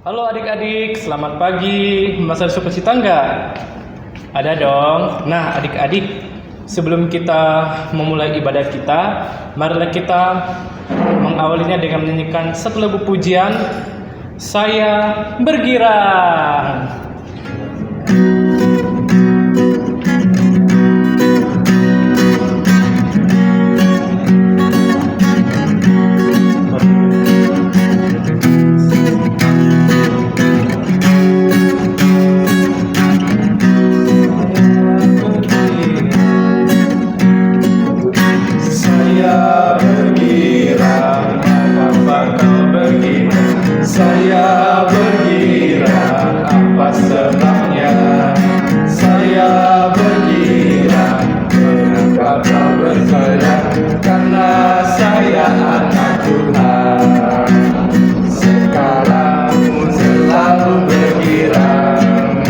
Halo adik-adik, selamat pagi. Masa sukacita enggak? Ada dong. Nah adik-adik, sebelum kita memulai ibadah kita, marilah kita mengawalinya dengan menyanyikan satu lagu pujian, Saya Bergirang. Saya bergirang, apa sebabnya? Saya bergirang, mengapa kau bersorak? Karena saya anak Tuhan. Sekarang selalu bergirang,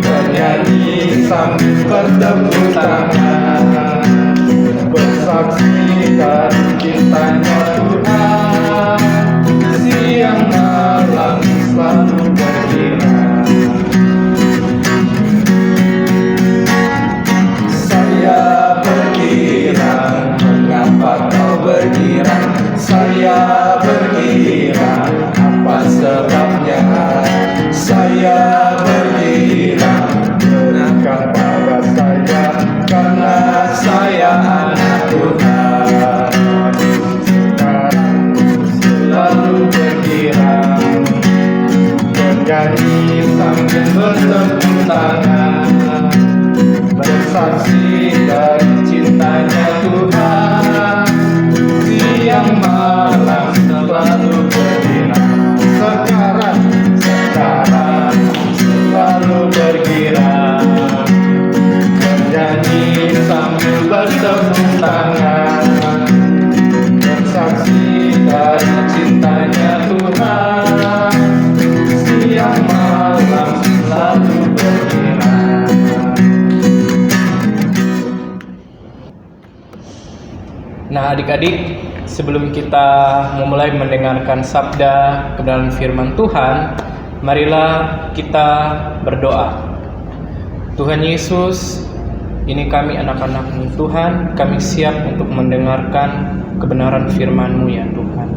bernyanyi sambil bertepuk tangan, bersaksi dari cintanya Tuhan. Siang malam selalu bergirang. Saya bergirang, mengapa kau bergirang? Saya bergirang, apa sebabnya? Saya bergirang, berikan pada saya, karena saya anak Tuhan. Selalu bergirang, bernyanyi sambil bertepuk tangan, bersaksi dari cintanya Tuhan. Siang malam selalu bergirang. Sekarang selalu bergirang, bernyanyi sambil bertepuk tangan, bersaksi dari cintanya Tuhan. Siang malam selalu bergirang. Nah adik-adik, sebelum kita memulai mendengarkan sabda kebenaran firman Tuhan, marilah kita berdoa. Tuhan Yesus, ini kami anak-anak-Mu Tuhan, kami siap untuk mendengarkan kebenaran firman-Mu ya Tuhan.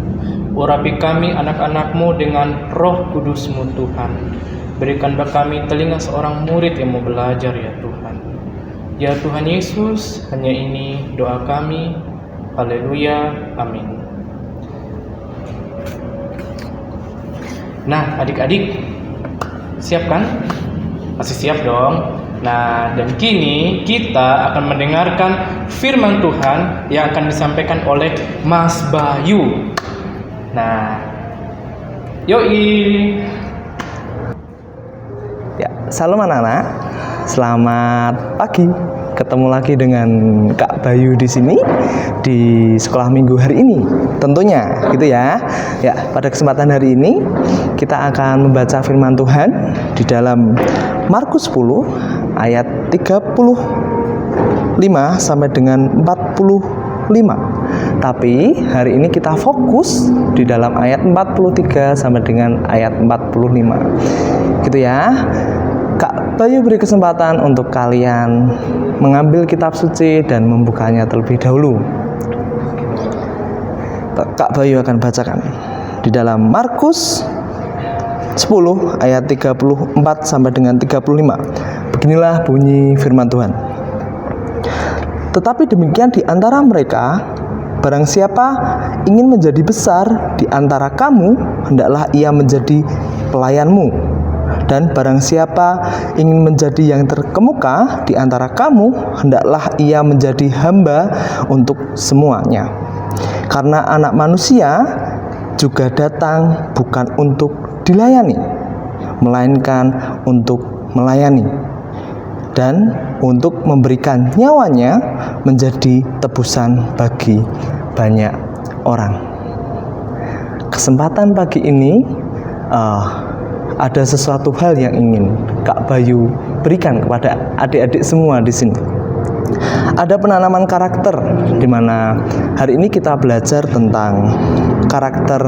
Urapi kami anak-anak-Mu dengan roh kudus-Mu Tuhan. Berikanlah kami telinga seorang murid yang mau belajar ya Tuhan. Ya Tuhan Yesus, hanya ini doa kami. Haleluya, amin. Nah adik-adik, siap kan? Masih siap dong? Nah, dan kini kita akan mendengarkan firman Tuhan yang akan disampaikan oleh Mas Bayu. Nah, yoi. Ya, salam anak-anak. Selamat pagi. Ketemu lagi dengan Kak Bayu di sini di sekolah minggu hari ini. Tentunya, gitu ya. Ya, pada kesempatan hari ini kita akan membaca firman Tuhan di dalam Markus 10 ayat 35 sampai dengan 45. Tapi hari ini kita fokus di dalam ayat 43 sampai dengan ayat 45. Gitu ya. Kak Bayu beri kesempatan untuk kalian mengambil kitab suci dan membukanya terlebih dahulu. Kak Bayu akan bacakan di dalam Markus 10 ayat 34 sampai dengan 35. Beginilah bunyi firman Tuhan. Tetapi demikian di antara mereka, barang siapa ingin menjadi besar di antara kamu, hendaklah ia menjadi pelayanmu. Dan barang siapa ingin menjadi yang terkemuka di antara kamu, hendaklah ia menjadi hamba untuk semuanya. Karena anak manusia juga datang bukan untuk dilayani, melainkan untuk melayani, dan untuk memberikan nyawanya menjadi tebusan bagi banyak orang. Kesempatan pagi ini ada sesuatu hal yang ingin Kak Bayu berikan kepada adik-adik semua di sini. Ada penanaman karakter, di mana hari ini kita belajar tentang karakter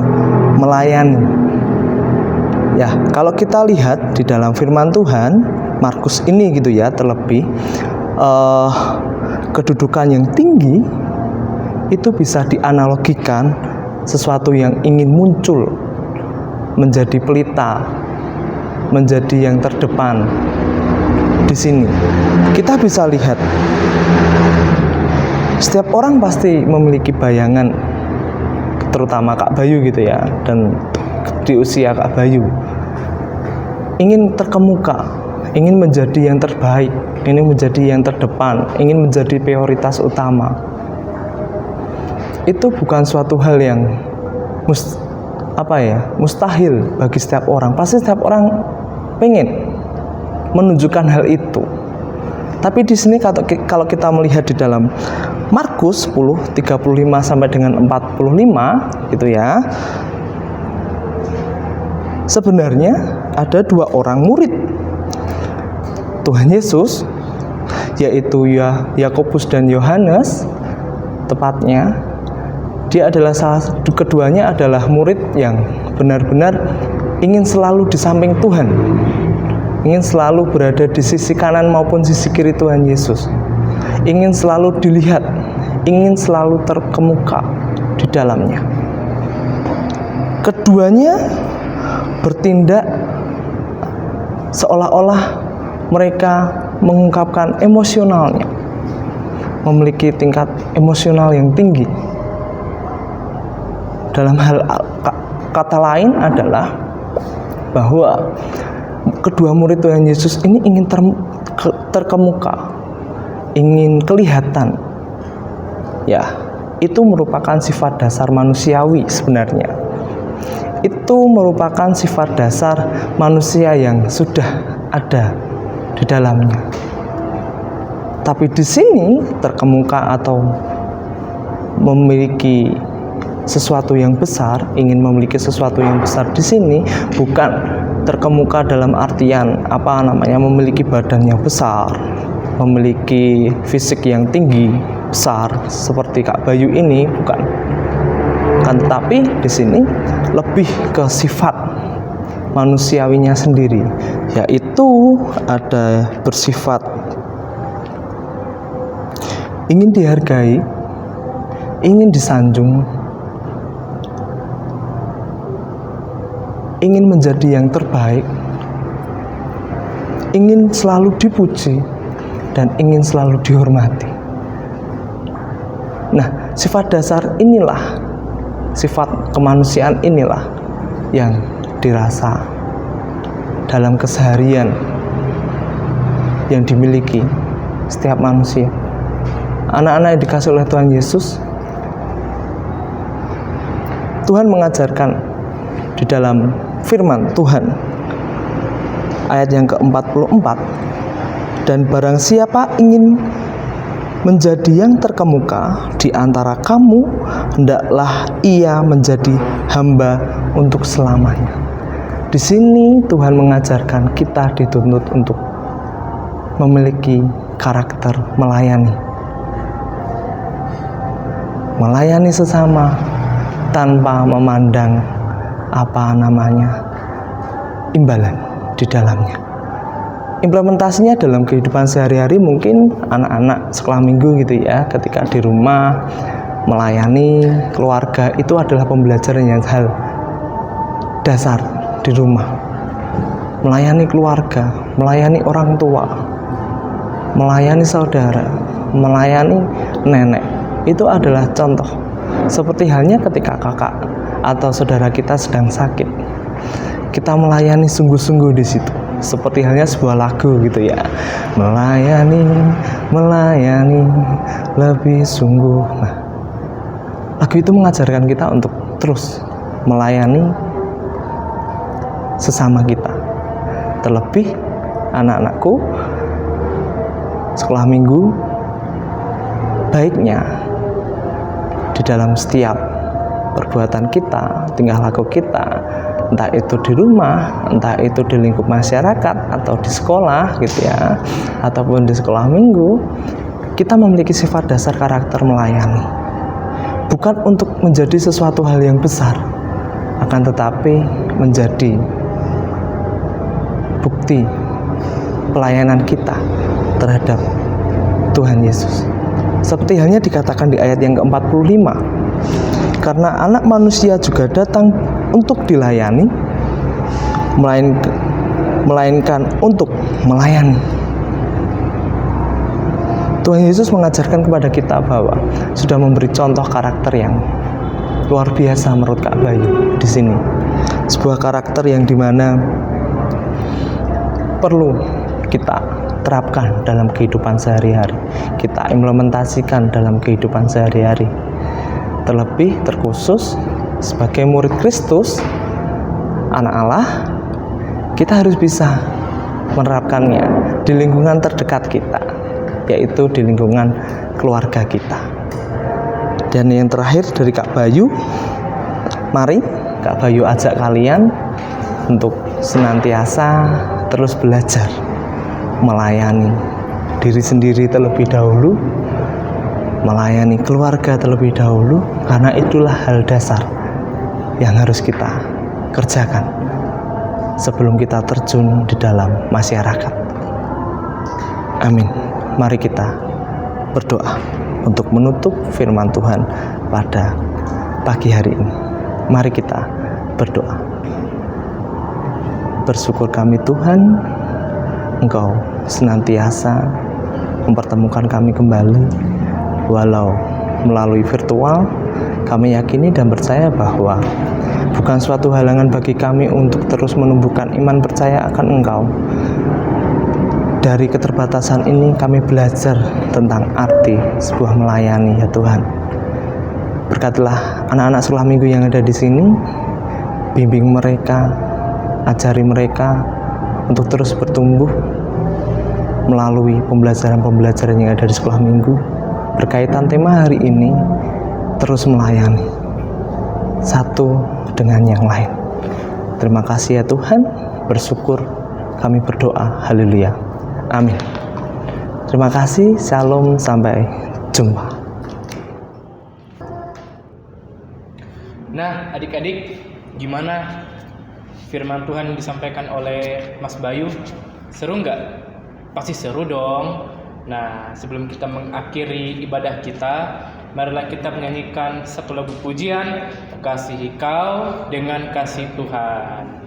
melayani. Ya, kalau kita lihat di dalam firman Tuhan Markus ini gitu ya, terlebih kedudukan yang tinggi itu bisa dianalogikan sesuatu yang ingin muncul menjadi pelita, menjadi yang terdepan. Di sini kita bisa lihat setiap orang pasti memiliki bayangan, terutama Kak Bayu gitu ya, dan di usia Kak Bayu ingin terkemuka, ingin menjadi yang terbaik, ingin menjadi yang terdepan, ingin menjadi prioritas utama. Itu bukan suatu hal yang mustahil bagi setiap orang. Pasti setiap orang pengen menunjukkan hal itu. Tapi di sini kalau kita melihat di dalam Markus 10:35 sampai dengan 45 gitu ya. Sebenarnya ada dua orang murid Tuhan Yesus, yaitu Yakobus dan Yohanes. Tepatnya dia adalah keduanya adalah murid yang benar-benar ingin selalu di samping Tuhan, ingin selalu berada di sisi kanan maupun sisi kiri Tuhan Yesus, ingin selalu dilihat, ingin selalu terkemuka di dalamnya. Keduanya bertindak seolah-olah mereka mengungkapkan emosionalnya, memiliki tingkat emosional yang tinggi. Dalam hal kata lain adalah bahwa kedua murid Tuhan Yesus ini ingin terkemuka, ingin kelihatan. Ya, itu merupakan sifat dasar manusiawi sebenarnya. Itu merupakan sifat dasar manusia yang sudah ada di dalamnya. Tapi di sini terkemuka atau memiliki sesuatu yang besar, ingin memiliki sesuatu yang besar di sini bukan terkemuka dalam artian memiliki badan yang besar, memiliki fisik yang tinggi, besar seperti Kak Bayu ini, bukan. Kan tetapi di sini lebih ke sifat manusiawinya sendiri, yaitu ada bersifat ingin dihargai, ingin disanjung, ingin menjadi yang terbaik, ingin selalu dipuji, dan ingin selalu dihormati. Nah, sifat dasar inilah, sifat kemanusiaan inilah yang dirasa dalam keseharian yang dimiliki setiap manusia. Anak-anak yang dikasih oleh Tuhan Yesus, Tuhan mengajarkan di dalam firman Tuhan ayat yang ke-44, dan barang siapa ingin menjadi yang terkemuka di antara kamu, hendaklah ia menjadi hamba untuk selamanya. Di sini Tuhan mengajarkan kita dituntut untuk memiliki karakter melayani. Melayani sesama tanpa memandang imbalan di dalamnya. Implementasinya dalam kehidupan sehari-hari mungkin anak-anak sekolah minggu gitu ya, ketika di rumah melayani keluarga itu adalah pembelajaran yang hal dasar di rumah. Melayani keluarga, melayani orang tua, melayani saudara, melayani nenek, itu adalah contoh. Seperti halnya ketika kakak atau saudara kita sedang sakit, kita melayani sungguh-sungguh di situ. Seperti halnya sebuah lagu gitu ya, melayani lebih sungguh. Nah, lagu itu mengajarkan kita untuk terus melayani sesama kita. Terlebih anak-anakku sekolah minggu, baiknya di dalam setiap perbuatan kita, tingkah laku kita, entah itu di rumah, entah itu di lingkup masyarakat atau di sekolah gitu ya, ataupun di sekolah minggu, kita memiliki sifat dasar karakter melayani. Bukan untuk menjadi sesuatu hal yang besar, akan tetapi menjadi bukti pelayanan kita terhadap Tuhan Yesus. Seperti halnya dikatakan di ayat yang ke-45, karena anak manusia juga datang untuk dilayani, melainkan untuk melayani. Tuhan Yesus mengajarkan kepada kita bahwa sudah memberi contoh karakter yang luar biasa menurut Kak Bayu di sini. Sebuah karakter yang dimana perlu kita terapkan dalam kehidupan sehari-hari, kita implementasikan dalam kehidupan sehari-hari. Terlebih terkhusus sebagai murid Kristus, anak Allah, kita harus bisa menerapkannya di lingkungan terdekat kita, yaitu di lingkungan keluarga kita. Dan yang terakhir dari Kak Bayu, mari Kak Bayu ajak kalian untuk senantiasa terus belajar melayani diri sendiri terlebih dahulu, melayani keluarga terlebih dahulu, karena itulah hal dasar yang harus kita kerjakan sebelum kita terjun di dalam masyarakat. Amin. Mari kita berdoa untuk menutup firman Tuhan pada pagi hari ini. Mari kita berdoa. Bersyukur kami Tuhan, Engkau senantiasa mempertemukan kami kembali, walau melalui virtual. Kami yakini dan percaya bahwa bukan suatu halangan bagi kami untuk terus menumbuhkan iman percaya akan Engkau. Dari keterbatasan ini kami belajar tentang arti sebuah melayani, ya Tuhan. Berkatilah anak-anak sekolah minggu yang ada di sini, bimbing mereka, ajari mereka untuk terus bertumbuh melalui pembelajaran-pembelajaran yang ada di sekolah minggu berkaitan tema hari ini, terus melayani satu dengan yang lain. Terima kasih ya Tuhan, bersyukur kami berdoa, haleluya, amin. Terima kasih, shalom, sampai jumpa. Nah, adik-adik, gimana firman Tuhan yang disampaikan oleh Mas Bayu? Seru nggak? Pasti seru dong. Nah, sebelum kita mengakhiri ibadah kita, marilah kita menyanyikan satu lagu pujian, Kasihi Kau dengan Kasih Tuhan.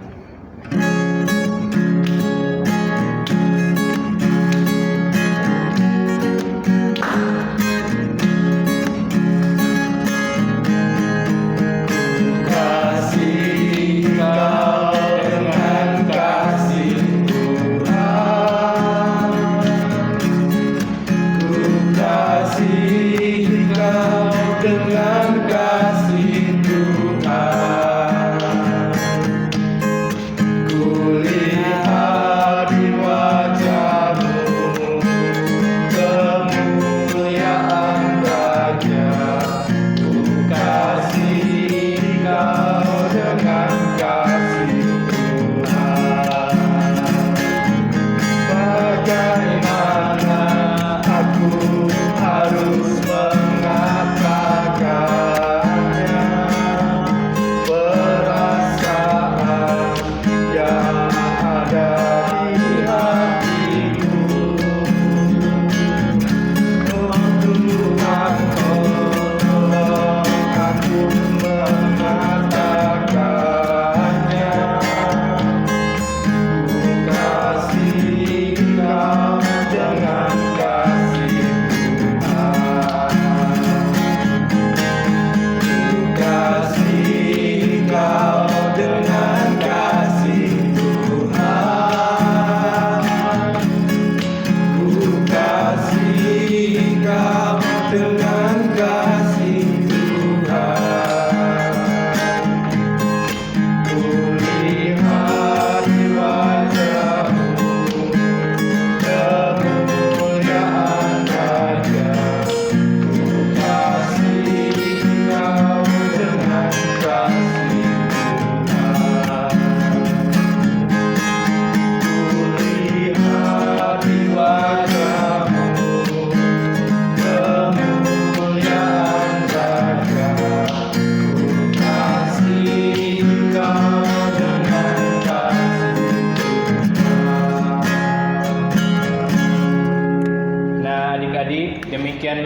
Ku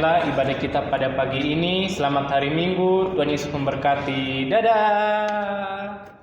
demikianlah ibadah kita pada pagi ini. Selamat hari Minggu. Tuhan Yesus memberkati. Dadah.